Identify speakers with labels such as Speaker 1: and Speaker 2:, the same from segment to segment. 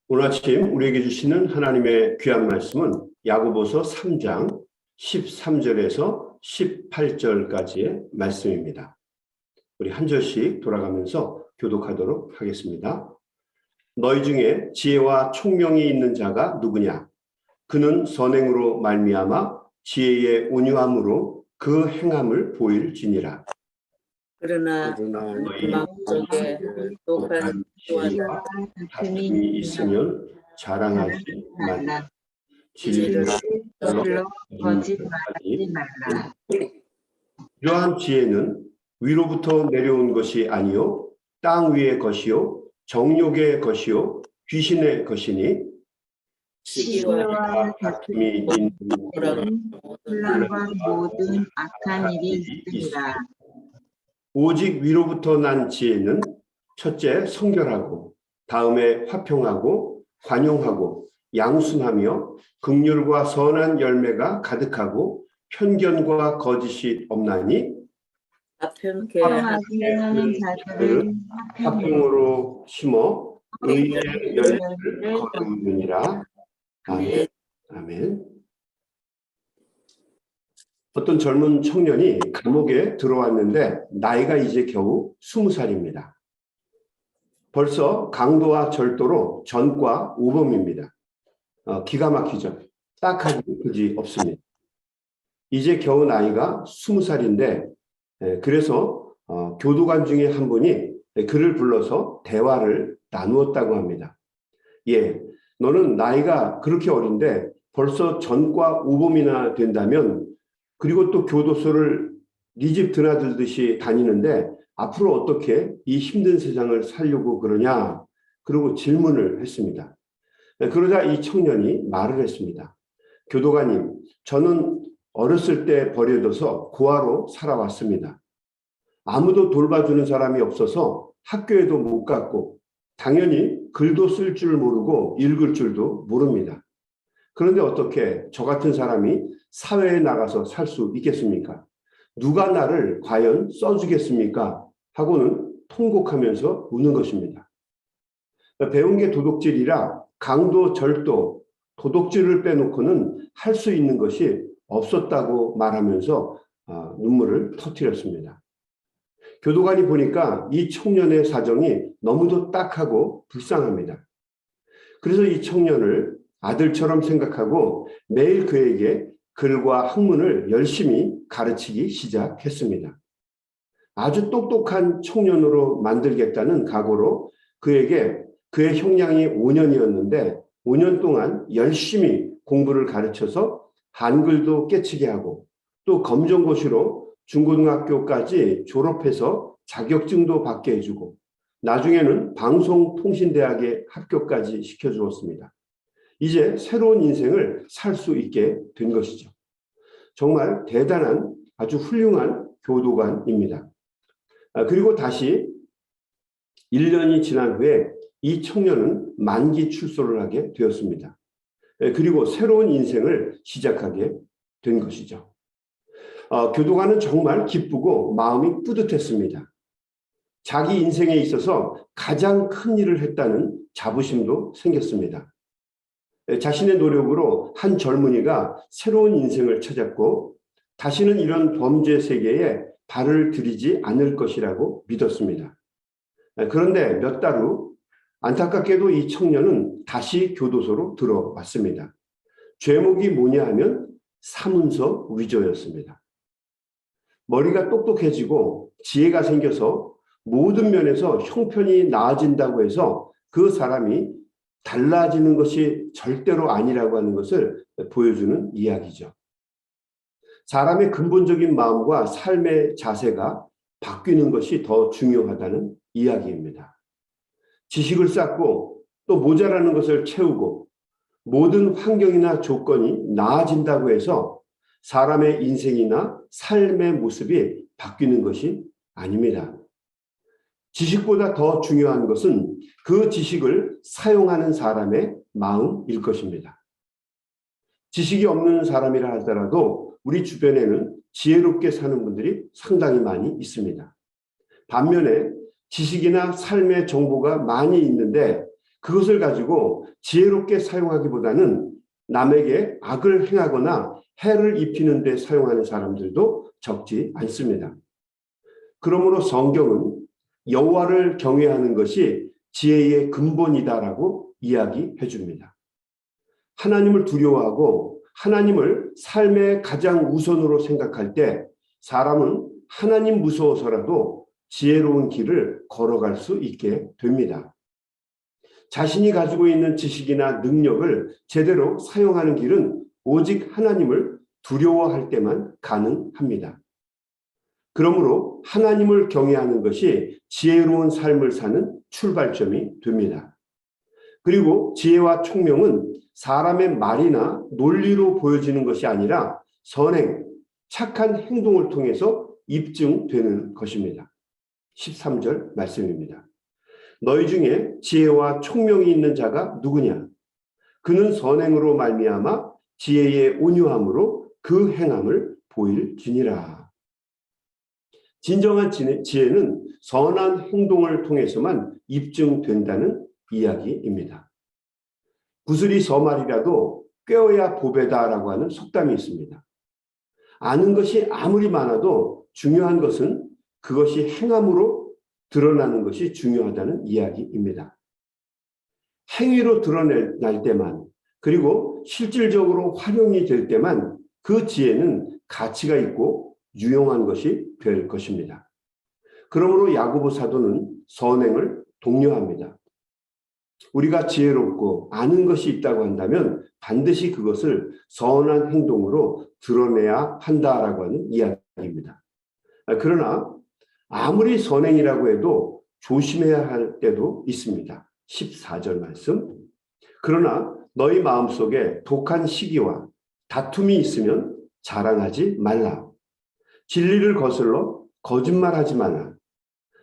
Speaker 1: 오늘 아침 우리에게 주시는 하나님의 귀한 말씀은 야고보서 3장 13절에서 18절까지의 말씀입니다. 우리 한 절씩 돌아가면서 교독하도록 하겠습니다. 너희 중에 지혜와 총명이 있는 자가 누구냐? 그는 선행으로 말미암아 지혜의 온유함으로 그 행함을 보일지니라. 그러나 너희 마음속에 독한 지혜와 다툼이 있으면 자랑하지 말라. 진리를 흘러 거짓말하지 말라. 이러한 지혜는 위로부터 내려온 것이 아니요 땅 위의 것이요 정욕의 것이요 귀신의 것이니 시기와 다툼이 있는 혼란과 모든 악한 일이 있으리라. 오직 위로부터 난 지혜는 첫째 성결하고 다음에 화평하고 관용하고 양순하며 긍휼과 선한 열매가 가득하고 편견과 거짓이 없나니 화평케 하는 자들을 화평으로 심어 의의 열매를 거두느니라. 아멘. 아멘. 어떤 젊은 청년이 감옥에 들어왔는데 나이가 이제 겨우 20살입니다. 벌써 강도와 절도로 전과 우범입니다. 기가 막히죠. 딱하기 그지 없습니다. 이제 겨우 나이가 20살인데 그래서 교도관 중에 한 분이 그를 불러서 대화를 나누었다고 합니다. 예, 너는 나이가 그렇게 어린데 벌써 전과 우범이나 된다면 그리고 또 교도소를 네 집 드나들듯이 다니는데 앞으로 어떻게 이 힘든 세상을 살려고 그러냐? 그리고 질문을 했습니다. 그러자 이 청년이 말을 했습니다. 교도관님, 저는 어렸을 때 버려져서 고아로 살아왔습니다. 아무도 돌봐주는 사람이 없어서 학교에도 못 갔고 당연히 글도 쓸 줄 모르고 읽을 줄도 모릅니다. 그런데 어떻게 저 같은 사람이 사회에 나가서 살 수 있겠습니까? 누가 나를 과연 써주겠습니까? 하고는 통곡하면서 우는 것입니다. 배운 게 도둑질이라 강도, 절도, 도둑질을 빼놓고는 할 수 있는 것이 없었다고 말하면서 눈물을 터뜨렸습니다. 교도관이 보니까 이 청년의 사정이 너무도 딱하고 불쌍합니다. 그래서 이 청년을 아들처럼 생각하고 매일 그에게 글과 학문을 열심히 가르치기 시작했습니다. 아주 똑똑한 청년으로 만들겠다는 각오로 그에게 그의 형량이 5년이었는데 5년 동안 열심히 공부를 가르쳐서 한글도 깨치게 하고 또 검정고시로 중고등학교까지 졸업해서 자격증도 받게 해주고 나중에는 방송통신대학에 합격까지 시켜주었습니다. 이제 새로운 인생을 살 수 있게 된 것이죠. 정말 대단한 아주 훌륭한 교도관입니다. 그리고 다시 1년이 지난 후에 이 청년은 만기 출소를 하게 되었습니다. 그리고 새로운 인생을 시작하게 된 것이죠. 교도관은 정말 기쁘고 마음이 뿌듯했습니다. 자기 인생에 있어서 가장 큰 일을 했다는 자부심도 생겼습니다. 자신의 노력으로 한 젊은이가 새로운 인생을 찾았고 다시는 이런 범죄 세계에 발을 들이지 않을 것이라고 믿었습니다. 그런데 몇 달 후 안타깝게도 이 청년은 다시 교도소로 들어왔습니다. 죄목이 뭐냐 하면 사문서 위조였습니다. 머리가 똑똑해지고 지혜가 생겨서 모든 면에서 형편이 나아진다고 해서 그 사람이 달라지는 것이 절대로 아니라고 하는 것을 보여주는 이야기죠. 사람의 근본적인 마음과 삶의 자세가 바뀌는 것이 더 중요하다는 이야기입니다. 지식을 쌓고 또 모자라는 것을 채우고 모든 환경이나 조건이 나아진다고 해서 사람의 인생이나 삶의 모습이 바뀌는 것이 아닙니다. 지식보다 더 중요한 것은 그 지식을 사용하는 사람의 마음일 것입니다. 지식이 없는 사람이라 하더라도 우리 주변에는 지혜롭게 사는 분들이 상당히 많이 있습니다. 반면에 지식이나 삶의 정보가 많이 있는데 그것을 가지고 지혜롭게 사용하기보다는 남에게 악을 행하거나 해를 입히는 데 사용하는 사람들도 적지 않습니다. 그러므로 성경은 여호와를 경외하는 것이 지혜의 근본이다라고 이야기해 줍니다. 하나님을 두려워하고 하나님을 삶의 가장 우선으로 생각할 때 사람은 하나님 무서워서라도 지혜로운 길을 걸어갈 수 있게 됩니다. 자신이 가지고 있는 지식이나 능력을 제대로 사용하는 길은 오직 하나님을 두려워할 때만 가능합니다. 그러므로 하나님을 경외하는 것이 지혜로운 삶을 사는 출발점이 됩니다. 그리고 지혜와 총명은 사람의 말이나 논리로 보여지는 것이 아니라 선행, 착한 행동을 통해서 입증되는 것입니다. 13절 말씀입니다. 너희 중에 지혜와 총명이 있는 자가 누구냐? 그는 선행으로 말미암아 지혜의 온유함으로 그 행함을 보일지니라. 진정한 지혜는 선한 행동을 통해서만 입증된다는 이야기입니다. 구슬이 서말이라도 꿰어야 보배다라고 하는 속담이 있습니다. 아는 것이 아무리 많아도 중요한 것은 그것이 행함으로 드러나는 것이 중요하다는 이야기입니다. 행위로 드러날 때만, 그리고 실질적으로 활용이 될 때만 그 지혜는 가치가 있고 유용한 것이 될 것입니다. 그러므로 야고보 사도는 선행을 독려합니다. 우리가 지혜롭고 아는 것이 있다고 한다면 반드시 그것을 선한 행동으로 드러내야 한다라고 하는 이야기입니다. 그러나 아무리 선행이라고 해도 조심해야 할 때도 있습니다. 14절 말씀. 그러나 너희 마음속에 독한 시기와 다툼이 있으면 자랑하지 말라. 진리를 거슬러 거짓말하지 말라.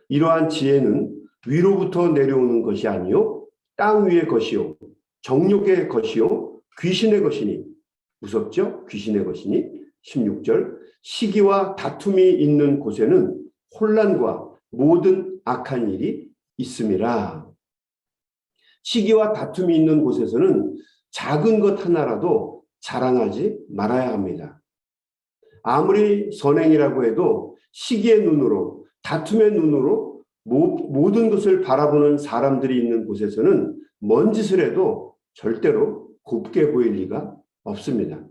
Speaker 1: 이러한 지혜는 위로부터 내려오는 것이 아니요 땅 위의 것이요 정욕의 것이요 귀신의 것이니. 무섭죠? 귀신의 것이니. 16절. 시기와 다툼이 있는 곳에는 혼란과 모든 악한 일이 있음이라. 시기와 다툼이 있는 곳에서는 작은 것 하나라도 자랑하지 말아야 합니다. 아무리 선행이라고 해도 시기의 눈으로, 다툼의 눈으로 모든 것을 바라보는 사람들이 있는 곳에서는 뭔 짓을 해도 절대로 곱게 보일 리가 없습니다.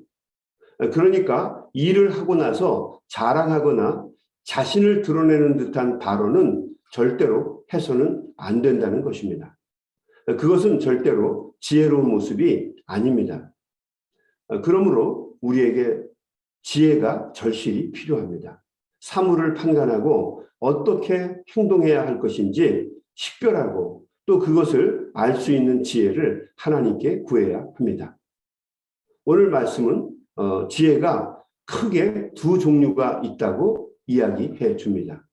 Speaker 1: 그러니까 일을 하고 나서 자랑하거나 자신을 드러내는 듯한 발언은 절대로 해서는 안 된다는 것입니다. 그것은 절대로 지혜로운 모습이 아닙니다. 그러므로 우리에게 지혜가 절실히 필요합니다. 사물을 판단하고 어떻게 행동해야 할 것인지 식별하고 또 그것을 알 수 있는 지혜를 하나님께 구해야 합니다. 오늘 말씀은 지혜가 크게 두 종류가 있다고 이야기해 줍니다.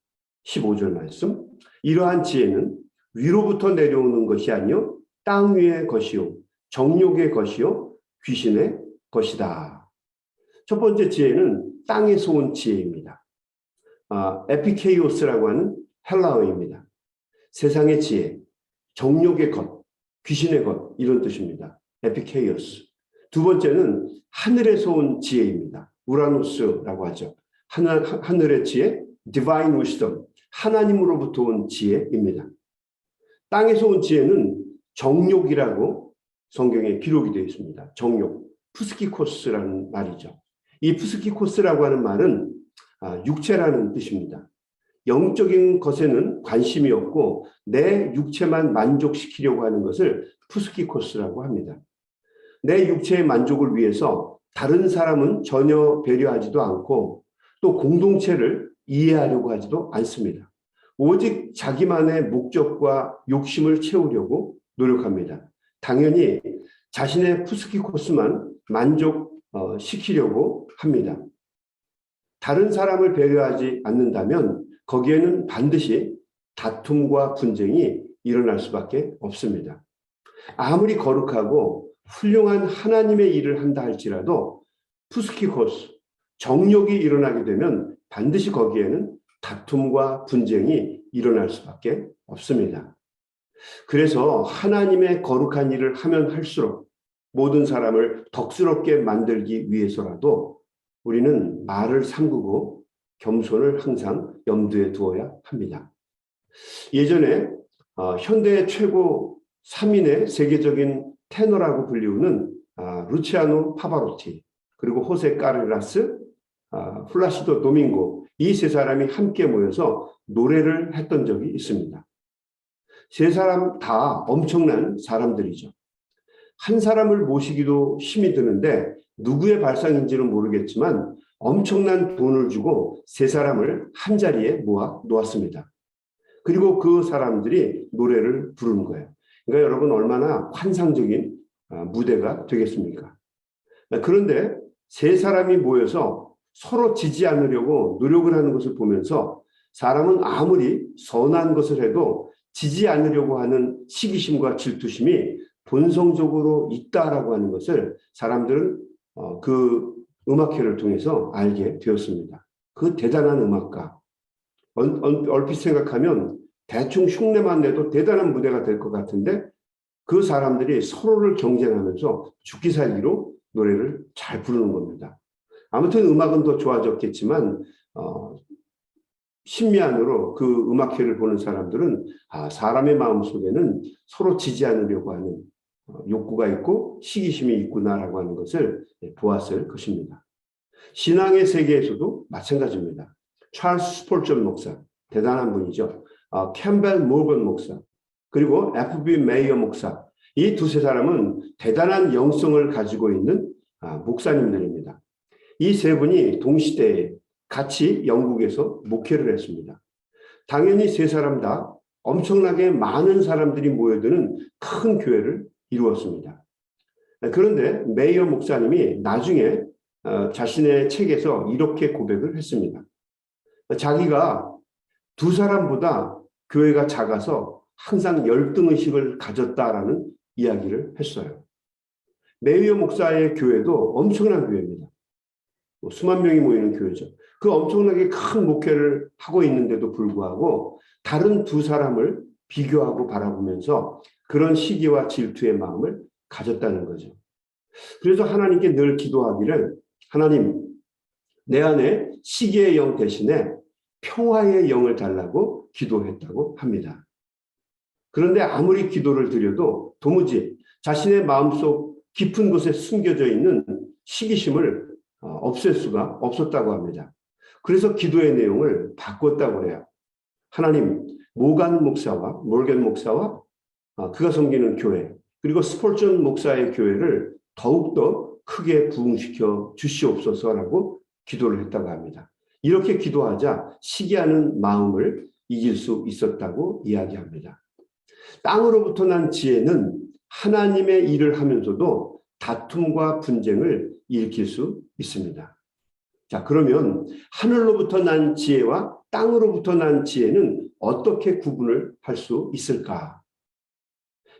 Speaker 1: 15절 말씀. 이러한 지혜는 위로부터 내려오는 것이 아니요 땅 위의 것이요 정욕의 것이요 귀신의 것이다. 첫 번째 지혜는 땅에서 온 지혜입니다. 에피케이오스라고 하는 헬라어입니다. 세상의 지혜, 정욕의 것, 귀신의 것 이런 뜻입니다. 에피케이오스. 두 번째는 하늘에서 온 지혜입니다. 우라노스라고 하죠. 하늘의 지혜, divine wisdom, 하나님으로부터 온 지혜입니다. 땅에서 온 지혜는 정욕이라고 성경에 기록이 되어 있습니다. 정욕, 푸스키코스라는 말이죠. 이 푸스키코스라고 하는 말은 육체라는 뜻입니다. 영적인 것에는 관심이 없고 내 육체만 만족시키려고 하는 것을 푸스키코스라고 합니다. 내 육체의 만족을 위해서 다른 사람은 전혀 배려하지도 않고 또 공동체를 이해하려고 하지도 않습니다. 오직 자기만의 목적과 욕심을 채우려고 노력합니다. 당연히 자신의 푸스키코스만 만족시키려고 합니다. 다른 사람을 배려하지 않는다면 거기에는 반드시 다툼과 분쟁이 일어날 수밖에 없습니다. 아무리 거룩하고 훌륭한 하나님의 일을 한다 할지라도 푸스키코스, 정욕이 일어나게 되면 반드시 거기에는 다툼과 분쟁이 일어날 수밖에 없습니다. 그래서 하나님의 거룩한 일을 하면 할수록 모든 사람을 덕스럽게 만들기 위해서라도 우리는 말을 삼그고 겸손을 항상 염두에 두어야 합니다. 예전에 현대 최고 3인의 세계적인 테너라고 불리우는 루치아노 파바로티, 그리고 호세 까르라스, 플라시도 도밍고, 이 세 사람이 함께 모여서 노래를 했던 적이 있습니다. 세 사람 다 엄청난 사람들이죠. 한 사람을 모시기도 힘이 드는데 누구의 발상인지는 모르겠지만 엄청난 돈을 주고 세 사람을 한 자리에 모아 놓았습니다. 그리고 그 사람들이 노래를 부르는 거예요. 그러니까 여러분, 얼마나 환상적인 무대가 되겠습니까? 그런데 세 사람이 모여서 서로 지지 않으려고 노력을 하는 것을 보면서 사람은 아무리 선한 것을 해도 지지 않으려고 하는 시기심과 질투심이 본성적으로 있다라고 하는 것을 사람들은 그 음악회를 통해서 알게 되었습니다. 그 대단한 음악가, 얼핏 생각하면 대충 흉내만 내도 대단한 무대가 될 것 같은데 그 사람들이 서로를 경쟁하면서 죽기 살기로 노래를 잘 부르는 겁니다. 아무튼 음악은 더 좋아졌겠지만 심미안으로 그 음악회를 보는 사람들은 사람의 마음속에는 서로 지지 않으려고 하는 욕구가 있고 시기심이 있구나라고 하는 것을 보았을 것입니다. 신앙의 세계에서도 마찬가지입니다. 찰스 스폴전 목사, 대단한 분이죠. 캠벨 모건 목사, 그리고 F.B. 메이어 목사, 이 두세 사람은 대단한 영성을 가지고 있는 목사님들입니다. 이 세 분이 동시대에 같이 영국에서 목회를 했습니다. 당연히 세 사람 다 엄청나게 많은 사람들이 모여드는 큰 교회를 이루었습니다. 그런데 메이어 목사님이 나중에 자신의 책에서 이렇게 고백을 했습니다. 자기가 두 사람보다 교회가 작아서 항상 열등의식을 가졌다라는 이야기를 했어요. 메이어 목사의 교회도 엄청난 교회입니다. 수만 명이 모이는 교회죠. 그 엄청나게 큰 목회를 하고 있는데도 불구하고 다른 두 사람을 비교하고 바라보면서 그런 시기와 질투의 마음을 가졌다는 거죠. 그래서 하나님께 늘 기도하기를, 하나님, 내 안에 시기의 영 대신에 평화의 영을 달라고 기도했다고 합니다. 그런데 아무리 기도를 드려도 도무지 자신의 마음속 깊은 곳에 숨겨져 있는 시기심을 없앨 수가 없었다고 합니다. 그래서 기도의 내용을 바꿨다고 해요. 하나님, 몰겐 목사와 그가 섬기는 교회, 그리고 스폴전 목사의 교회를 더욱더 크게 부흥시켜 주시옵소서라고 기도를 했다고 합니다. 이렇게 기도하자 시기하는 마음을 이길 수 있었다고 이야기합니다. 땅으로부터 난 지혜는 하나님의 일을 하면서도 다툼과 분쟁을 일으킬 수 있습니다. 자, 그러면 하늘로부터 난 지혜와 땅으로부터 난 지혜는 어떻게 구분을 할 수 있을까?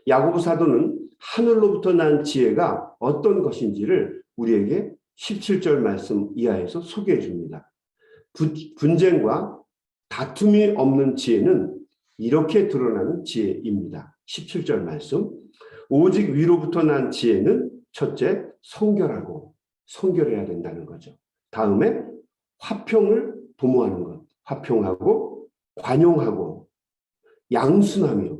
Speaker 1: 야고보 사도는 하늘로부터 난 지혜가 어떤 것인지를 우리에게 17절 말씀 이하에서 소개해 줍니다. 분쟁과 다툼이 없는 지혜는 이렇게 드러나는 지혜입니다. 17절 말씀. 오직 위로부터 난 지혜는 첫째, 성결해야 된다는 거죠. 다음에 화평을 도모하는 것, 화평하고 관용하고 양순하며,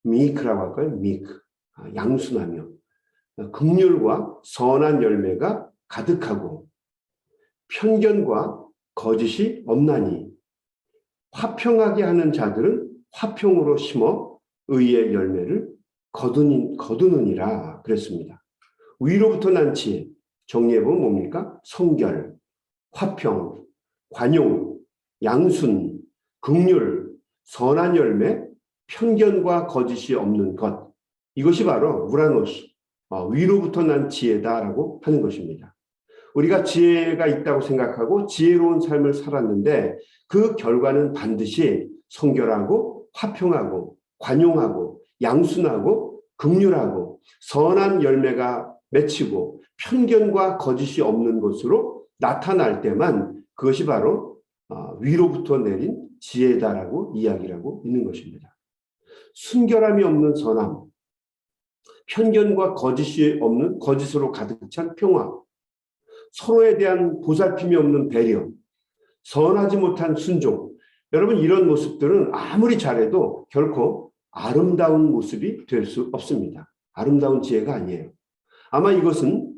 Speaker 1: 미크라고 할까요? 미크, 양순하며 긍휼과 선한 열매가 가득하고 편견과 거짓이 없나니 화평하게 하는 자들은 화평으로 심어 의의 열매를 거두느니라 그랬습니다. 위로부터 난 지혜, 정리해보면 뭡니까? 성결, 화평, 관용, 양순, 긍휼, 선한 열매, 편견과 거짓이 없는 것, 이것이 바로 우라노스, 위로부터 난 지혜다라고 하는 것입니다. 우리가 지혜가 있다고 생각하고 지혜로운 삶을 살았는데 그 결과는 반드시 성결하고 화평하고 관용하고 양순하고 긍휼하고 선한 열매가 맺히고 편견과 거짓이 없는 것으로 나타날 때만 그것이 바로 위로부터 내린 지혜다라고 이야기를 하고 있는 것입니다. 순결함이 없는 선함, 편견과 거짓이 없는 거짓으로 가득 찬 평화, 서로에 대한 보살핌이 없는 배려, 선하지 못한 순종. 여러분, 이런 모습들은 아무리 잘해도 결코 아름다운 모습이 될 수 없습니다. 아름다운 지혜가 아니에요. 아마 이것은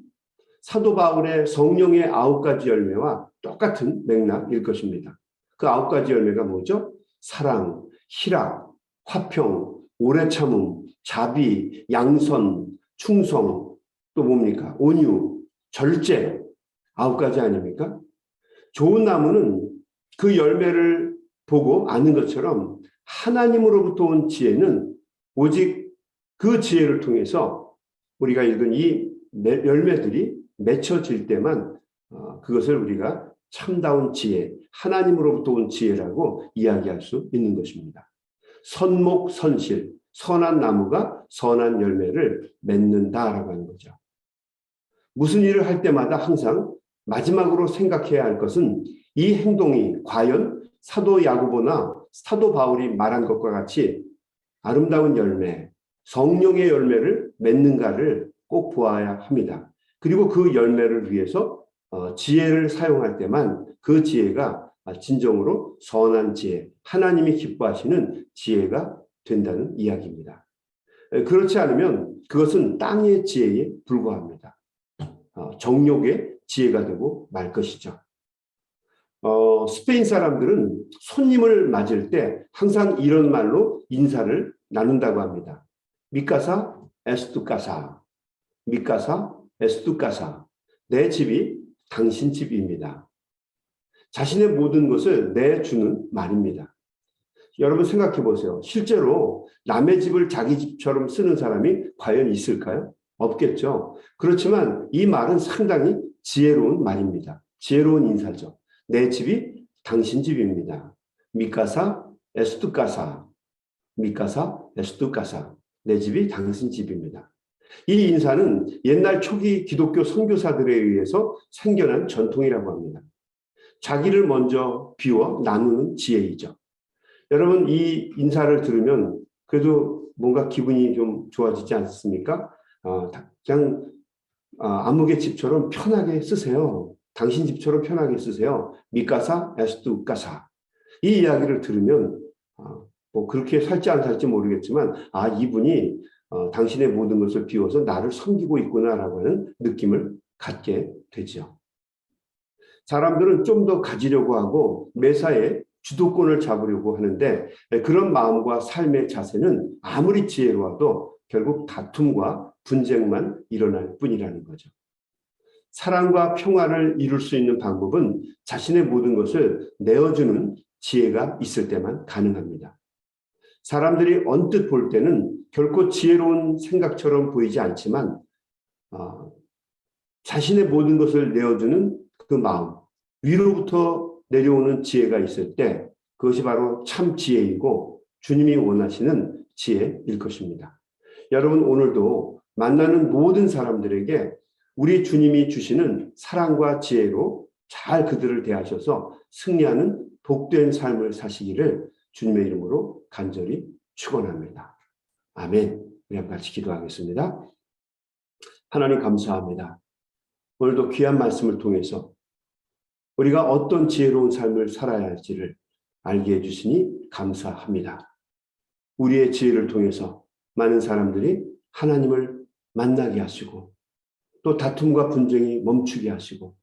Speaker 1: 사도 바울의 성령의 9가지 열매와 똑같은 맥락일 것입니다. 그 9가지 열매가 뭐죠? 사랑, 희락, 화평, 오래 참음, 자비, 양선, 충성, 또 뭡니까? 온유, 절제. 9가지 아닙니까? 좋은 나무는 그 열매를 보고 아는 것처럼 하나님으로부터 온 지혜는 오직 그 지혜를 통해서 우리가 읽은 이 열매들이 맺혀질 때만 그것을 우리가 참다운 지혜, 하나님으로부터 온 지혜라고 이야기할 수 있는 것입니다. 선목선실, 선한 나무가 선한 열매를 맺는다라고 하는 거죠. 무슨 일을 할 때마다 항상 마지막으로 생각해야 할 것은 이 행동이 과연 사도 야고보나 사도 바울이 말한 것과 같이 아름다운 열매, 성령의 열매를 맺는가를 꼭 보아야 합니다. 그리고 그 열매를 위해서 지혜를 사용할 때만 그 지혜가 진정으로 선한 지혜, 하나님이 기뻐하시는 지혜가 된다는 이야기입니다. 그렇지 않으면 그것은 땅의 지혜에 불과합니다. 정욕의 지혜가 되고 말 것이죠. 스페인 사람들은 손님을 맞을 때 항상 이런 말로 인사를 나눈다고 합니다. 미카사 에스투카사, 미카사 에스투카사. 내 집이 당신 집입니다. 자신의 모든 것을 내주는 말입니다. 여러분 생각해 보세요. 실제로 남의 집을 자기 집처럼 쓰는 사람이 과연 있을까요? 없겠죠. 그렇지만 이 말은 상당히 지혜로운 말입니다. 지혜로운 인사죠. 내 집이 당신 집입니다. 미카사 에스투카사, 미카사 에스투카사. 내 집이 당신 집입니다. 이 인사는 옛날 초기 기독교 선교사들에 의해서 생겨난 전통이라고 합니다. 자기를 먼저 비워 나누는 지혜이죠. 여러분, 이 인사를 들으면 그래도 뭔가 기분이 좀 좋아지지 않습니까? 그냥 아무개 집처럼 편하게 쓰세요. 당신 집처럼 편하게 쓰세요. 미카사 에스투카사. 이 이야기를 들으면 뭐 그렇게 살지 안 살지 모르겠지만 이분이 당신의 모든 것을 비워서 나를 섬기고 있구나라고 하는 느낌을 갖게 되죠. 사람들은 좀 더 가지려고 하고 매사에 주도권을 잡으려고 하는데 그런 마음과 삶의 자세는 아무리 지혜로워도 결국 다툼과 분쟁만 일어날 뿐이라는 거죠. 사랑과 평화를 이룰 수 있는 방법은 자신의 모든 것을 내어주는 지혜가 있을 때만 가능합니다. 사람들이 언뜻 볼 때는 결코 지혜로운 생각처럼 보이지 않지만 자신의 모든 것을 내어주는 그 마음, 위로부터 내려오는 지혜가 있을 때 그것이 바로 참 지혜이고 주님이 원하시는 지혜일 것입니다. 여러분, 오늘도 만나는 모든 사람들에게 우리 주님이 주시는 사랑과 지혜로 잘 그들을 대하셔서 승리하는 복된 삶을 사시기를 주님의 이름으로 간절히 축원합니다. 아멘. 우리 함께 같이 기도하겠습니다. 하나님 감사합니다. 오늘도 귀한 말씀을 통해서 우리가 어떤 지혜로운 삶을 살아야 할지를 알게 해주시니 감사합니다. 우리의 지혜를 통해서 많은 사람들이 하나님을 만나게 하시고 또 다툼과 분쟁이 멈추게 하시고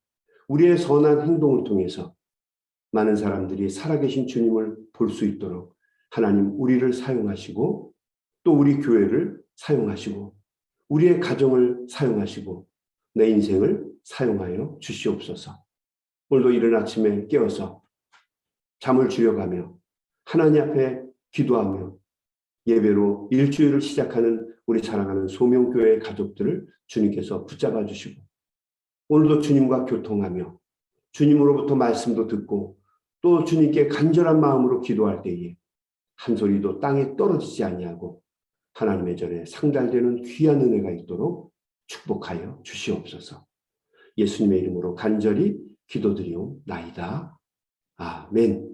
Speaker 1: 우리의 선한 행동을 통해서 많은 사람들이 살아계신 주님을 볼 수 있도록 하나님 우리를 사용하시고 또 우리 교회를 사용하시고 우리의 가정을 사용하시고 내 인생을 사용하여 주시옵소서. 오늘도 이른 아침에 깨어서 잠을 줄여가며 하나님 앞에 기도하며 예배로 일주일을 시작하는 우리 사랑하는 소명교회 가족들을 주님께서 붙잡아 주시고 오늘도 주님과 교통하며 주님으로부터 말씀도 듣고 또 주님께 간절한 마음으로 기도할 때에 한 소리도 땅에 떨어지지 아니하고 하나님의 전에 상달되는 귀한 은혜가 있도록 축복하여 주시옵소서. 예수님의 이름으로 간절히 기도드리옵나이다. 아멘.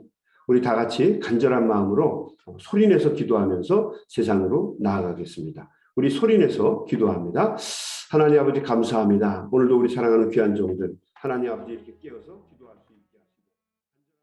Speaker 1: 우리 다 같이 간절한 마음으로 소리내서 기도하면서 세상으로 나아가겠습니다. 우리 소리내서 기도합니다. 하나님 아버지 감사합니다. 오늘도 우리 사랑하는 귀한 종들 하나님 아버지 이렇게 깨어서 기도할 수 있게